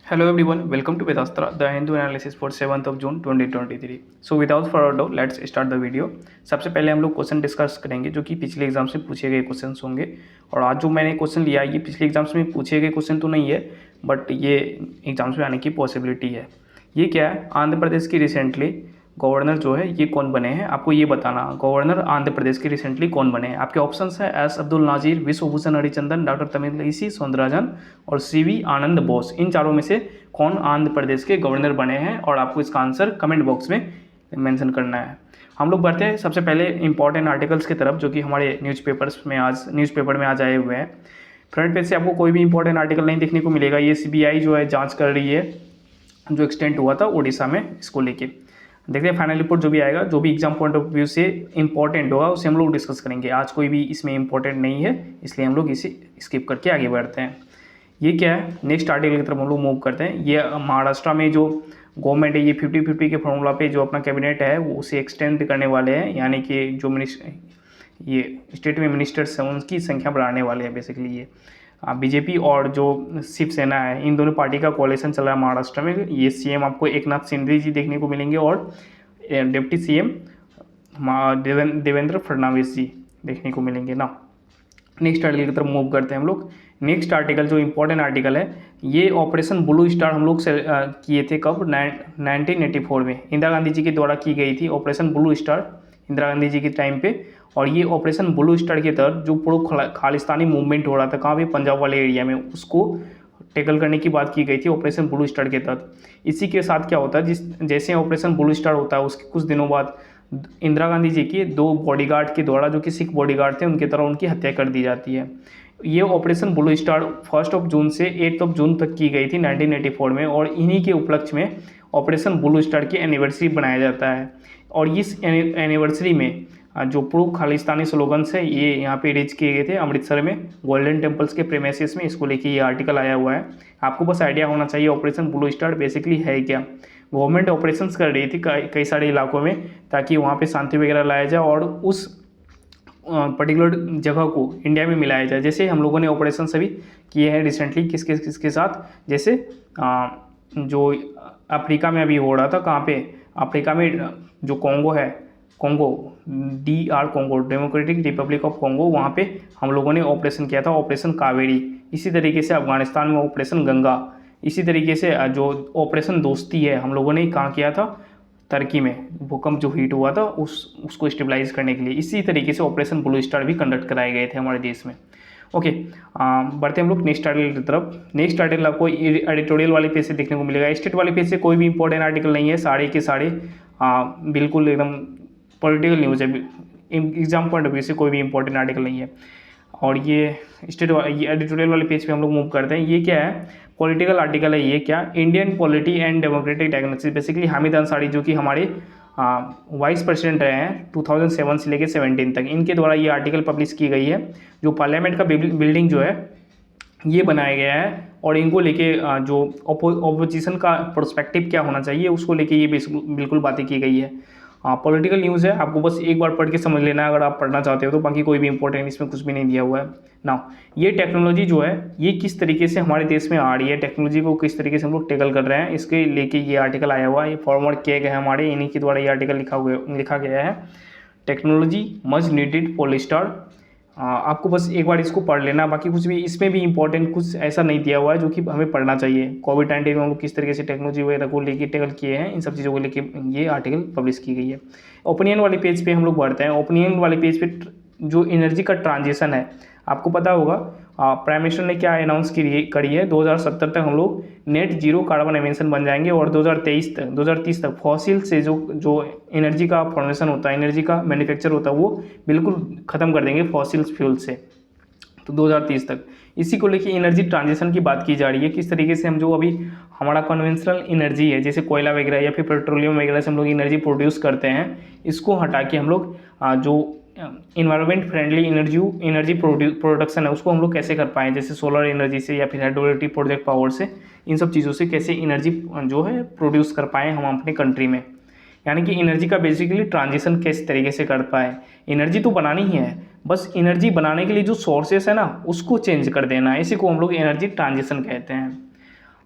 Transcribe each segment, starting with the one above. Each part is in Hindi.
Hello everyone, welcome to Vedastra, the Hindu analysis for 7th of June 2023. So without further ado, let's start the video. सबसे पहले हम लोग क्वेश्चन डिस्कस करेंगे जो कि पिछले एग्जाम से पूछे गए क्वेश्चंस होंगे। और आज जो मैंने क्वेश्चन लिया ये पिछले एग्जाम्स में पूछे गए क्वेश्चन तो नहीं है, बट ये एग्जाम्स में आने की पॉसिबिलिटी है। ये क्या है, आंध्र प्रदेश की रिसेंटली गवर्नर जो है ये कौन बने हैं, आपको ये बताना। गवर्नर आंध्र प्रदेश के रिसेंटली कौन बने हैं? आपके ऑप्शंस है एस अब्दुल नाजिर, विश्वभूषण हरिचंदन, डॉक्टर तमिलिसई सौंदरराजन और सीवी आनंद बोस। इन चारों में से कौन आंध्र प्रदेश के गवर्नर बने हैं? और आपको इसका आंसर कमेंट बॉक्स में मेंशन करना है। हम लोग बढ़ते हैं सबसे पहले इंपॉर्टेंट आर्टिकल्स की तरफ जो कि हमारे न्यूज़पेपर में आज आए हुए हैं। फ्रंट पेज से आपको कोई भी इंपॉर्टेंट आर्टिकल नहीं देखने को मिलेगा। ये सीबीआई जो है जांच कर रही है जो एक्सटेंट हुआ था उड़ीसा में, इसको लेके देखते हैं फाइनल रिपोर्ट जो भी आएगा, जो भी एग्जाम पॉइंट ऑफ व्यू से इंपॉर्टेंट होगा उसे हम लोग डिस्कस करेंगे। आज कोई भी इसमें इंपॉर्टेंट नहीं है, इसलिए हम लोग इसे स्किप करके आगे बढ़ते हैं। ये क्या है, नेक्स्ट आर्टिकल की तरफ हम लोग मूव करते हैं। ये महाराष्ट्र में जो गवर्नमेंट है ये 50-50 के फॉर्मूला पे जो अपना कैबिनेट है वो उसे एक्सटेंड करने वाले हैं, यानी कि जो ये स्टेट में मिनिस्टर्स हैं उनकी संख्या बढ़ाने वाले हैं बेसिकली। ये बीजेपी और जो शिवसेना है इन दोनों पार्टी का कोalition चल रहा है महाराष्ट्र में। ये सीएम आपको एकनाथ शिंदे जी देखने को मिलेंगे और डिप्टी सीएम देवेंद्र फडणवीस जी देखने को मिलेंगे ना। नेक्स्ट आर्टिकल की तरफ मूव करते हैं हम लोग। नेक्स्ट आर्टिकल जो इंपॉर्टेंट आर्टिकल है, ये ऑपरेशन ब्लू स्टार हम लोग किए थे कब, 1984 में इंदिरा गांधी जी के द्वारा की गई थी operation blue star, Indira Gandhi ji के टाइम पे। और ये ऑपरेशन ब्लू स्टार के तहत जो पूरा खालिस्तानी मूवमेंट हो रहा था कहाँ पे, पंजाब वाले एरिया में, उसको टैकल करने की बात की गई थी ऑपरेशन ब्लू स्टार के तहत। इसी के साथ क्या होता है, जैसे ऑपरेशन ब्लू स्टार होता है उसके कुछ दिनों बाद इंदिरा गांधी जी के 2 बॉडीगार्ड के द्वारा, जो कि सिख बॉडीगार्ड थे, उनके तरह उनकी हत्या कर दी जाती है। ये ऑपरेशन ब्लू स्टार 1 जून से 8 जून तक की गई थी 1984 में, और इन्हीं के उपलक्ष्य में ऑपरेशन ब्लू स्टार की एनिवर्सरी बनाया जाता है। और इस एनिवर्सरी में जो प्रो खालिस्तानी स्लोगन्स है ये यहाँ पे रीच किए गए थे अमृतसर में गोल्डन टेम्पल्स के प्रेमिसेस में। इसको लेके ये आर्टिकल आया हुआ है। आपको बस आइडिया होना चाहिए ऑपरेशन ब्लू स्टार बेसिकली है क्या। गवर्नमेंट ऑपरेशंस कर रही थी कई सारे इलाकों में ताकि वहाँ पे शांति वगैरह लाया जाए और उस पर्टिकुलर जगह को इंडिया में मिलाया जाए। जैसे हम लोगों ने ऑपरेशन सभी किए हैं रिसेंटली किसके साथ, जैसे जो अफ्रीका में अभी हो रहा था, कहाँ पे, अफ्रीका में जो कॉन्गो है, Congo DR Congo, democratic Republic of Congo, वहाँ पे हम लोगों ने ऑपरेशन किया था ऑपरेशन कावेरी। इसी तरीके से अफगानिस्तान में ऑपरेशन गंगा। इसी तरीके से जो ऑपरेशन दोस्ती है हम लोगों ने कहाँ किया था, तुर्की में भूकंप जो हीट हुआ था उसको स्टेबलाइज करने के लिए। इसी तरीके से ऑपरेशन ब्लू स्टार भी कंडक्ट कराए गए थे हमारे देश में। ओके, बढ़ते हम लोग नेक्स्ट आर्टिकल की तरफ। नेक्स्ट आर्टिकल आपको एडिटोरियल वाले पेज से देखने को मिलेगा। स्टेट वाले पेज से कोई भी इंपॉर्टेंट आर्टिकल नहीं है, सारे के सारे बिल्कुल एकदम पॉलिटिकल न्यूज़ है। एग्जाम पॉइंट ऑफ व्यू से कोई भी इंपॉर्टेंट आर्टिकल नहीं है। और ये ये एडिटोरियल वाले पेज पे हम लोग मूव करते हैं। ये क्या है, पॉलिटिकल आर्टिकल है। ये क्या, Indian polity and democratic diagnosis. Basically Hamid Ansari जो कि हमारे वाइस प्रेसिडेंट रहे हैं 2007 से लेकर 17 तक, इनके द्वारा ये आर्टिकल पब्लिश की गई है। जो पार्लियामेंट का बिल्डिंग जो है ये बनाया गया है और इनको लेके जो ऑपोजिशन का पर्सपेक्टिव क्या होना चाहिए उसको लेके ये बिल्कुल बातें की गई है। पॉलिटिकल न्यूज़ है, आपको बस एक बार पढ़ के समझ लेना है अगर आप पढ़ना चाहते हो तो, बाकी कोई भी इंपॉर्टेंट इसमें कुछ भी नहीं दिया हुआ है ना। ये टेक्नोलॉजी जो है ये किस तरीके से हमारे देश में आ रही है, टेक्नोलॉजी को किस तरीके से हम लोग टैकल कर रहे हैं, इसके लेके ये आर्टिकल आया हुआ है। ये फॉरवर्ड किए गए हैं हमारे, इन्हीं के द्वारा ये आर्टिकल लिखा गया है। Technology much needed polystar. आपको बस एक बार इसको पढ़ लेना, बाकी कुछ भी इसमें भी इंपॉर्टेंट कुछ ऐसा नहीं दिया हुआ है जो कि हमें पढ़ना चाहिए। कोविड-19 में हम लोग किस तरीके से टेक्नोलॉजी वगैरह को लेके टैकल किए हैं, इन सब चीज़ों को लेके ये आर्टिकल पब्लिश की गई है। ओपिनियन वाले पेज पे हम लोग बढ़ते हैं। ओपिनियन वाले पेज पे जो एनर्जी का ट्रांजिशन है, आपको पता होगा प्राइम मिनिस्टर ने क्या अनाउंस करी है, 2070 तक हम लोग नेट जीरो कार्बन एमिशन बन जाएंगे और 2030 तक फॉसिल से जो एनर्जी का फॉर्मेशन होता है, एनर्जी का मैन्युफैक्चर होता है, वो बिल्कुल ख़त्म कर देंगे फॉसिल फ्यूल से, तो 2030 तक। इसी को लेके एनर्जी ट्रांजिशन की बात की जा रही है, किस तरीके से हम जो अभी हमारा कन्वेंशनल एनर्जी है जैसे कोयला वगैरह या फिर पेट्रोलियम वगैरह से हम लोग एनर्जी प्रोड्यूस करते हैं, इसको हटा के हम लोग जो इन्वायरमेंट फ्रेंडली एनर्जी प्रोडक्शन है उसको हम लोग कैसे कर पाएँ, जैसे सोलर एनर्जी से या फिर हाइड्रोइलेक्ट्रिक प्रोजेक्ट पावर से, इन सब चीज़ों से कैसे एनर्जी जो है प्रोड्यूस कर पाएँ हम अपने कंट्री में। यानी कि एनर्जी का बेसिकली ट्रांजिशन किस तरीके से कर पाए। एनर्जी तो बनानी ही है, बस एनर्जी बनाने के लिए जो सोर्सेस है ना उसको चेंज कर देना है, इसी को हम लोग एनर्जी ट्रांजिशन कहते हैं।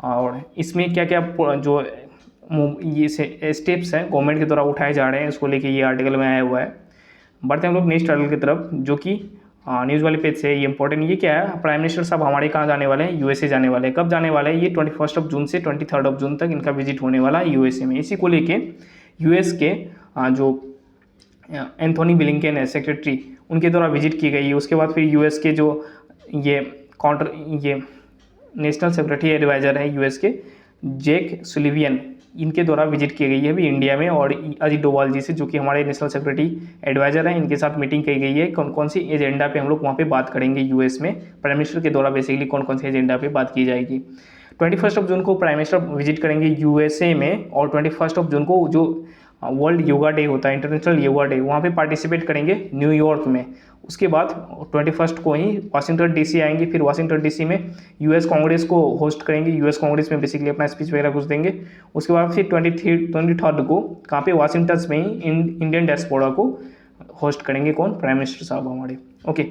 और इसमें क्या क्या जो ये स्टेप्स हैं गवर्नमेंट के द्वारा उठाए जा रहे हैं, इसको लेके ये आर्टिकल में आया हुआ है। बढ़ते हैं हम लोग नेक्स्ट आर्टिकल की तरफ, जो कि न्यूज़ वाले पेज से। ये इंपॉर्टेंट, ये क्या है, प्राइम मिनिस्टर साहब हमारे कहाँ जाने वाले हैं, यूएसए जाने वाले हैं। कब जाने वाले हैं, ये 21 जून से 23 जून तक इनका विजिट होने वाला है यूएसए में। इसी को लेके यूएस के जो एंथोनी ब्लिंकन है सेक्रेटरी, उनके द्वारा विजिट की गई है। उसके बाद फिर यूएस के जो ये नेशनल सेक्रेटरी एडवाइज़र है यूएस के, जैक सुलिवियन, इनके द्वारा विजिट की गई है अभी इंडिया में। और अजीत डोभाल जी से, जो कि हमारे नेशनल सेक्रेटरी एडवाइज़र हैं, इनके साथ मीटिंग की गई है। कौन कौन सी एजेंडा पे हम लोग वहाँ पे बात करेंगे यूएस में, प्राइम मिनिस्टर के द्वारा बेसिकली कौन कौन से एजेंडा पे बात की जाएगी। 21 जून को प्राइम मिनिस्टर विजिट करेंगे यूएसए में, और 21 जून को जो वर्ल्ड योगा डे होता है, इंटरनेशनल योगा डे, वहाँ पे पार्टिसिपेट करेंगे न्यूयॉर्क में। उसके बाद 21 को ही वाशिंगटन डीसी आएंगे। फिर वाशिंगटन डीसी में यूएस कांग्रेस को होस्ट करेंगे, यूएस कांग्रेस में बेसिकली अपना स्पीच वगैरह कुछ देंगे। उसके बाद फिर 23 को कहाँ पे, वाशिंगटन में ही इंडियन डायस्पोरा को होस्ट करेंगे, कौन, प्राइम मिनिस्टर साहब हमारे। ओके,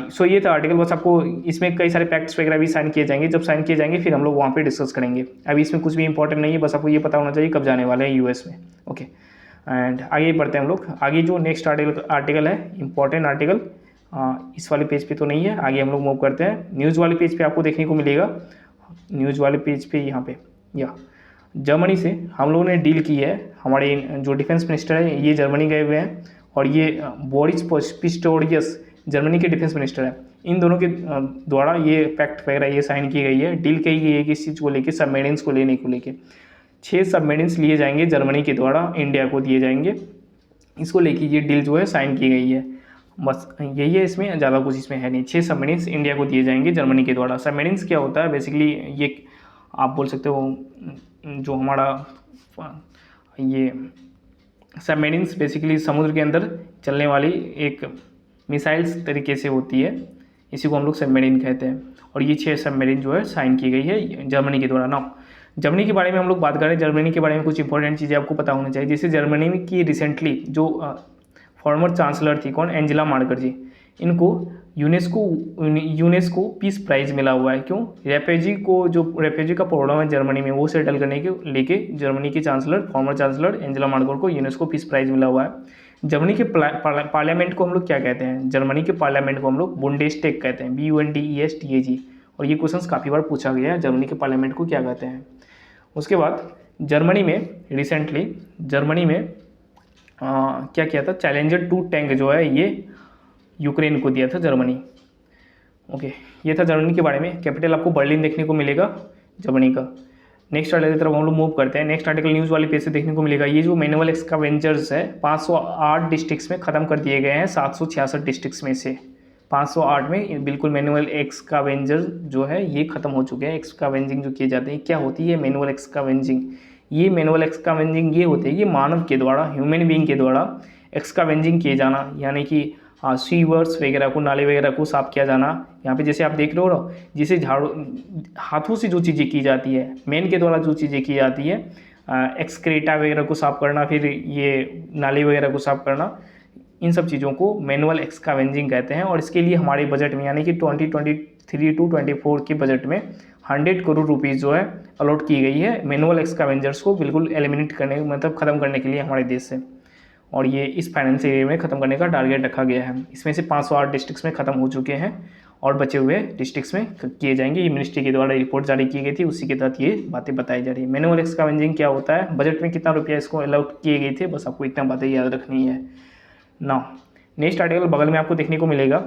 सो ये था आर्टिकल। बस आपको इसमें कई सारे फैक्ट्स वगैरह भी साइन किए जाएंगे, जब साइन किए जाएंगे फिर हम लोग वहाँ पे डिस्कस करेंगे। अभी इसमें कुछ भी इंपॉर्टेंट नहीं है, बस आपको ये पता होना चाहिए कब जाने वाले हैं यूएस में। ओके, एंड आगे बढ़ते हैं हम लोग। आगे जो नेक्स्ट आर्टिकल है, इंपॉर्टेंट आर्टिकल, इस वाले पेज पे तो नहीं है, आगे हम लोग मूव करते हैं। न्यूज़ वाले पेज पे आपको देखने को मिलेगा, न्यूज़ वाले पेज पे यहाँ पे, या जर्मनी से हम लोगों ने डील की है। हमारे जो डिफेंस मिनिस्टर है ये जर्मनी गए हुए हैं, और ये बोरिस पिस्टोरियस जर्मनी के डिफेंस मिनिस्टर हैं। इन दोनों के द्वारा ये पैक्ट वगैरह ये साइन की गई है, डील की गई है कि इस चीज़ को लेके, सबमेरिन्स को लेने को लेके 6 सबमेरिन्स लिए जाएंगे जर्मनी के द्वारा, इंडिया को दिए जाएंगे। इसको लेके ये डील जो है साइन की गई है। बस यही है, इसमें ज़्यादा कुछ इसमें है नहीं। 6 सबमेरिन्स इंडिया को दिए जाएंगे जर्मनी के द्वारा। सबमेरिन्स क्या होता है बेसिकली, ये आप बोल सकते हो जो हमारा ये सबमेरिन्स बेसिकली समुद्र के अंदर चलने वाली एक मिसाइल्स तरीके से होती है, इसी को हम लोग सबमेरिन कहते हैं। और ये 6 सबमेरिन जो है साइन की गई है जर्मनी के द्वारा। ना जर्मनी के बारे में हम लोग बात करें, जर्मनी के बारे में कुछ इंपॉर्टेंट चीज़ें आपको पता होनी चाहिए। जैसे जर्मनी में की रिसेंटली जो फॉर्मर चांसलर थी, कौन, एंजेला मर्केल जी, इनको यूनेस्को पीस प्राइज़ मिला हुआ है। क्यों, रेफ्यूजी का प्रॉब्लम है जर्मनी में, वो सेटल करने के लेके जर्मनी के chancellor, farmer chancellor Angela Merkel को यूनेस्को पीस प्राइज़ मिला हुआ है। जर्मनी के पार्लियामेंट को हम लोग क्या कहते हैं, जर्मनी के पार्लियामेंट को हम लोग बुंडेस्टेग कहते हैं, BUNDESTAG। और ये क्वेश्चन काफ़ी बार पूछा गया है, जर्मनी के पार्लियामेंट को क्या कहते हैं। उसके बाद जर्मनी में रिसेंटली क्या किया था, चैलेंजर 2 टैंक जो है ये यूक्रेन को दिया था जर्मनी। ओके, ये था जर्मनी के बारे में। कैपिटल आपको बर्लिन देखने को मिलेगा जर्मनी का। नेक्स्ट आर्टिकल की तरफ हम लोग मूव करते हैं। नेक्स्ट आर्टिकल न्यूज़ वाले पेज से देखने को मिलेगा। ये जो मैनुअल एक्सकावेंजर्स है 508 डिस्ट्रिक्ट्स में ख़त्म कर दिए गए हैं, 766 डिस्ट्रिक्ट्स में से 508 में बिल्कुल मैनुअल एक्सकावेंजर जो है ये ख़त्म हो चुके हैं। एक्सकावेंजिंग जो किए जाते हैं, क्या होती है मैनुअल एक्सकावेंजिंग, ये मैनुअल एक्सकावेंजिंग ये होती है कि मानव के द्वारा, ह्यूमन बीइंग के द्वारा एक्सकावेंजिंग किए जाना, यानी कि सीवर्स वगैरह को, नाले वगैरह को साफ किया जाना। यहाँ पे जैसे आप देख रहे हो, जैसे झाड़ू हाथों से जो चीज़ें की जाती है, मैन के द्वारा जो चीज़ें की जाती है, एक्सक्रेटा वगैरह को साफ करना, फिर ये नाले वगैरह को साफ करना, इन सब चीज़ों को मैनुअल एक्सकावेंजिंग कहते हैं। और इसके लिए हमारे बजट में, यानी कि 2023 to 24 के बजट में 100 करोड़ रुपीज़ जो है अलॉट की गई है मैनुअल एक्सकावेंजर्स को बिल्कुल एलिमिनेट करने, मतलब ख़त्म करने के लिए हमारे देश से। और ये इस फाइनेंशियल ईयर में ख़त्म करने का टारगेट रखा गया है। इसमें से 508 डिस्ट्रिक्ट्स में ख़त्म हो चुके हैं और बचे हुए डिस्ट्रिक्ट्स में किए जाएंगे। ये मिनिस्ट्री के द्वारा रिपोर्ट जारी की गई थी, उसी के तहत ये बातें बताई जा रही है। मैनुअल एक्सकावेंजिंग क्या होता है, बजट में कितना रुपया इसको अलॉट किए गए थे, बस आपको इतना बातें याद रखनी है ना। नेक्स्ट आर्टिकल बगल में आपको देखने को मिलेगा,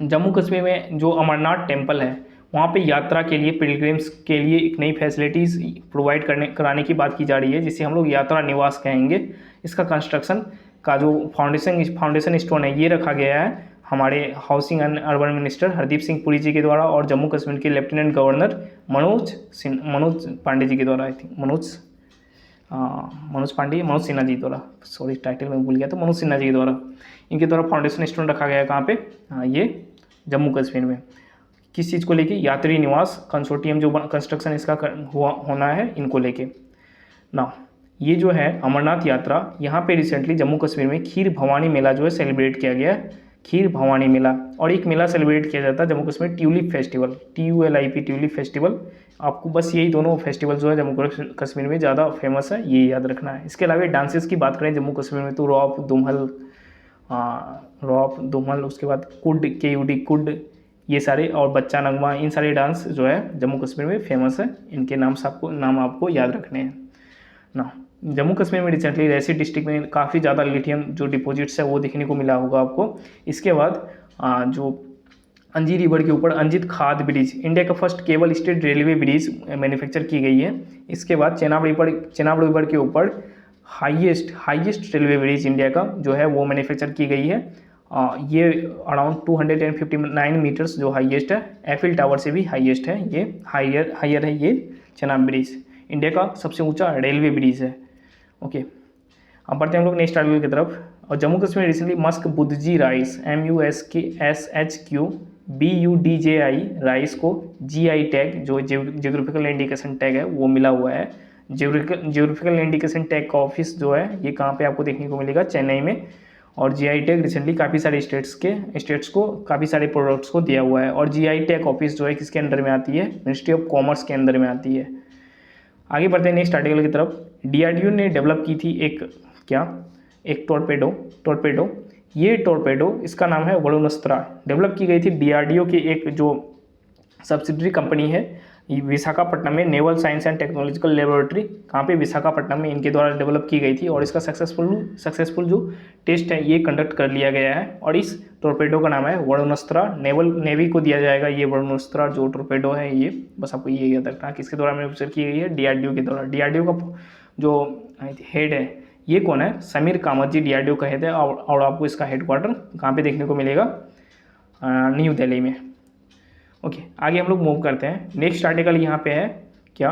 जम्मू कश्मीर में जो अमरनाथ टेम्पल है वहाँ पे यात्रा के लिए पिलग्रिम्स के लिए एक नई फैसिलिटीज़ प्रोवाइड कराने की बात की जा रही है, जिसे हम लोग यात्रा निवास कहेंगे। इसका कंस्ट्रक्शन का जो फाउंडेशन स्टोन है ये रखा गया है हमारे housing and urban minister Hardeep Singh Puri ji के द्वारा और जम्मू कश्मीर के लेफ्टिनेंट गवर्नर मनोज पांडे जी के द्वारा। आई थिंक मनोज सिन्हा जी द्वारा, सॉरी टाइटल में भूल गया, तो मनोज सिन्हा जी के द्वारा, इनके द्वारा फाउंडेशन स्टोन रखा गया है। कहाँ पे, ये जम्मू कश्मीर में। किस चीज़ को लेके, यात्री निवास कंसोर्टियम जो कंस्ट्रक्शन इसका होना है, इनको लेके ना। ये जो है अमरनाथ यात्रा, यहाँ पे रिसेंटली जम्मू कश्मीर में खीर भवानी मेला जो है सेलिब्रेट किया गया है, खीर भवानी मेला। और एक मेला सेलिब्रेट किया जाता है Jammu Kashmir tulip festival, TULIP tulip festival, आपको बस यही दोनों फेस्टिवल जो है जम्मू कश्मीर में ज़्यादा फेमस है, ये याद रखना है। इसके अलावा डांसेस की बात करें जम्मू कश्मीर में तो रॉप दुमहल, उसके बाद कुड, KUD कुड, ये सारे, और बच्चा नगमा, इन सारे डांस जो है जम्मू कश्मीर में फेमस है। इनके नाम आपको याद रखने हैं ना। जम्मू कश्मीर में रिसेंटली रेसी डिस्ट्रिक्ट में काफ़ी ज़्यादा लिथियम जो डिपॉजिट्स है वो देखने को मिला होगा आपको। इसके बाद जो अंजी रिवर के ऊपर अंजित खाद ब्रिज, इंडिया का first cable stayed railway bridge manufacture की गई है। इसके बाद चेनाब रिवर के ऊपर हाईएस्ट रेलवे ब्रिज इंडिया का जो है वो मैन्युफैक्चर की गई है। ये अराउंड 259 मीटर्स जो हाईएस्ट है, एफिल टावर से भी हाईएस्ट है, ये हायर है ये चेनाब ब्रिज, इंडिया का सबसे ऊंचा रेलवे ब्रिज है। ओके, अब बढ़ते हैं हम लोग नेक्स्ट आर्टिकल की तरफ। और Jammu Kashmir recently Mushk Budji rice MUSKSHQBUDJI rice को GI टैग, जो जियोग्राफिकल इंडिकेशन टैग है वो मिला हुआ है। जियोग्राफिकल इंडिकेशन टैग का ऑफिस जो है ये कहाँ पे आपको देखने को मिलेगा, चेन्नई में। और GI टैग रिसेंटली काफ़ी सारे स्टेट्स को काफ़ी सारे प्रोडक्ट्स को दिया हुआ है। और GI टैग ऑफिस जो है किसके अंडर में आती है, मिनिस्ट्री ऑफ कॉमर्स के अंदर में आती है। आगे बढ़ते हैं नेक्स्ट आर्टिकल की तरफ। DRDO ने डेवलप की थी एक टॉर्पेडो। ये टॉर्पेडो, इसका नाम है वरुणास्त्र, डेवलप की गई थी DRDO की एक जो सब्सिडरी कंपनी है विशाखापट्टनम में, naval science and technological laboratory, कहाँ पे, विशाखापट्टनम में, इनके द्वारा डेवलप की गई थी। और इसका सक्सेसफुल जो टेस्ट है ये कंडक्ट कर लिया गया है। और इस टॉर्पेडो का नाम है वरुणास्त्र, नेवी को दिया जाएगा ये वरुणास्त्र जो टॉर्पेडो है ये। बस आपको ये याद रखना किसके द्वारा मैन्युफैक्चर की गई है, DRDO के द्वारा। DRDO का जो हेड है ये कौन है, समीर कामत जी DRDO का हेड है। और आपको इसका हेडक्वार्टर कहाँ पे देखने को मिलेगा, न्यू दिल्ली में। ओके, आगे हम लोग मूव करते हैं। नेक्स्ट आर्टिकल यहाँ पे है क्या,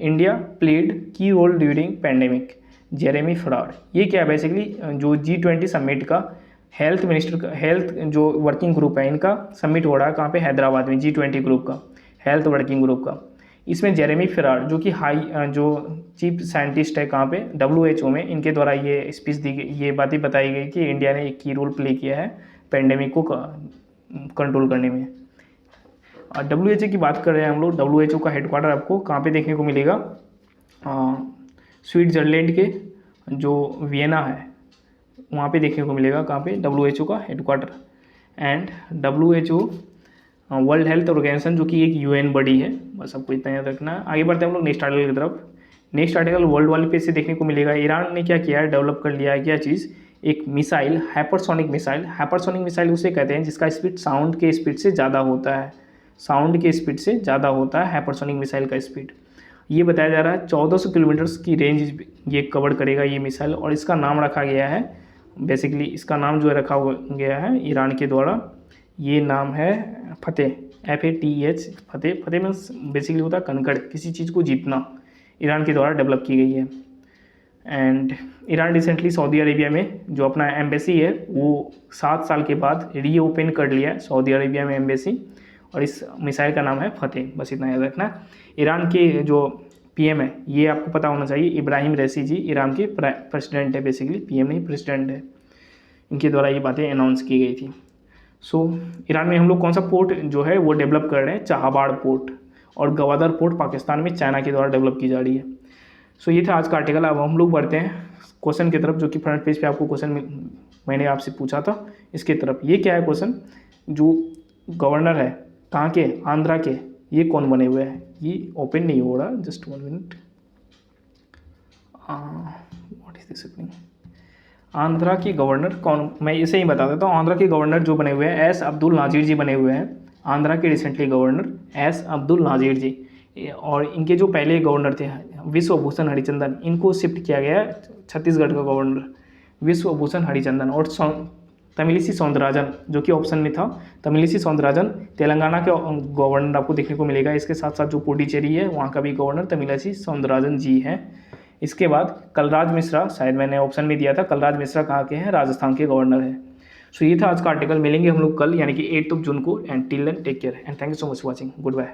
India played the role during pandemic, जेरेमी फ्रॉड। ये क्या है, बेसिकली जो G20 समिट का हेल्थ जो वर्किंग ग्रुप है इनका समिट हो रहा है कहाँ पे, हैदराबाद में, G20 ग्रुप का हेल्थ वर्किंग ग्रुप का। इसमें जेरेमी फ्रॉड जो कि जो चीफ साइंटिस्ट है कहाँ पे, WHO में, इनके द्वारा ये स्पीच दी गई, ये बातें बताई गई कि इंडिया ने एक की रोल प्ले किया है पैंडेमिक को कंट्रोल करने में। और WHO की बात कर रहे हैं हम लोग। WHO का हेडक्वार्टर आपको कहाँ पे देखने को मिलेगा, स्विट्जरलैंड के जो वियना है वहाँ पे देखने को मिलेगा, कहाँ पे, WHO का headquarter. And WHO world health organization जो कि एक UN बॉडी है, बस आपको इतना याद रखना है। आगे बढ़ते हैं हम लोग नेक्स्ट आर्टिकल की तरफ। नेक्स्ट आर्टिकल वर्ल्ड वाले पेज से देखने को मिलेगा। ईरान ने क्या किया है, डेवलप कर लिया है क्या चीज़, एक मिसाइल, हाइपरसोनिक मिसाइल उसे कहते हैं जिसका स्पीड साउंड के स्पीड से ज़्यादा होता है, हाइपरसोनिक मिसाइल का स्पीड। ये बताया जा रहा है 1400 किलोमीटर की रेंज ये कवर करेगा ये मिसाइल। और इसका नाम रखा गया है, बेसिकली इसका नाम जो है रखा गया है ईरान के द्वारा, ये नाम है फतेह, FATH, फतेह मीन्स बेसिकली होता है कंकड़, किसी चीज़ को जीतना, ईरान के द्वारा डेवलप की गई है। And Iran recently Saudi Arabia में जो अपना एम्बेसी है वो 7 साल के बाद रीओपन कर लिया है सऊदी अरेबिया में एम्बेसी। और इस मिसाइल का नाम है फतेह, बस इतना याद रखना। ईरान के जो PM है ये आपको पता होना चाहिए, इब्राहिम रईसी जी ईरान के प्रेसिडेंट है, बेसिकली PM नहीं प्रेसिडेंट है, इनके द्वारा ये बातें अनाउंस की गई थी। सो ईरान में हम लोग कौन सा पोर्ट जो है वो डेवलप कर रहे हैं, चाहबाड़ पोर्ट, और गवादर पोर्ट पाकिस्तान में चाइना के द्वारा डेवलप की जा रही है। सो ये था आज का आर्टिकल। अब हम लोग बढ़ते हैं क्वेश्चन की तरफ, जो कि फ्रंट पेज पे आपको क्वेश्चन मैंने आपसे पूछा था इसके तरफ। ये क्या है क्वेश्चन, जो गवर्नर है कहाँ के, आंध्रा के, ये कौन बने हुए हैं, ये ओपन नहीं हो रहा, just 1 minute, what is this happening. Andhra के गवर्नर कौन, मैं इसे ही बता देता हूँ। आंध्रा के गवर्नर जो बने हुए हैं, S अब्दुल नाज़िर जी बने हुए हैं, आंध्रा के recently governor S Abdul Nazir ji. और इनके जो पहले गवर्नर थे विश्वभूषण हरिचंदन, इनको शिफ्ट किया गया छत्तीसगढ़ का गवर्नर विश्वभूषण हरिचंदन। और तमिलिसी सौंदरराजन जो कि ऑप्शन में था, तमिलिसी सौंदरराजन तेलंगाना के गवर्नर आपको देखने को मिलेगा। इसके साथ साथ जो पुडुचेरी है वहाँ का भी गवर्नर तमिलिसी सौंदरराजन जी हैं। इसके बाद कलराज मिश्रा, शायद मैंने ऑप्शन में दिया था, कलराज मिश्रा कहाँ के हैं, राजस्थान के गवर्नर हैं। सो ये था आज का आर्टिकल। मिलेंगे हम लोग कल यानी कि 8 जून को। And till then take care and thank you so much for watching. Good bye.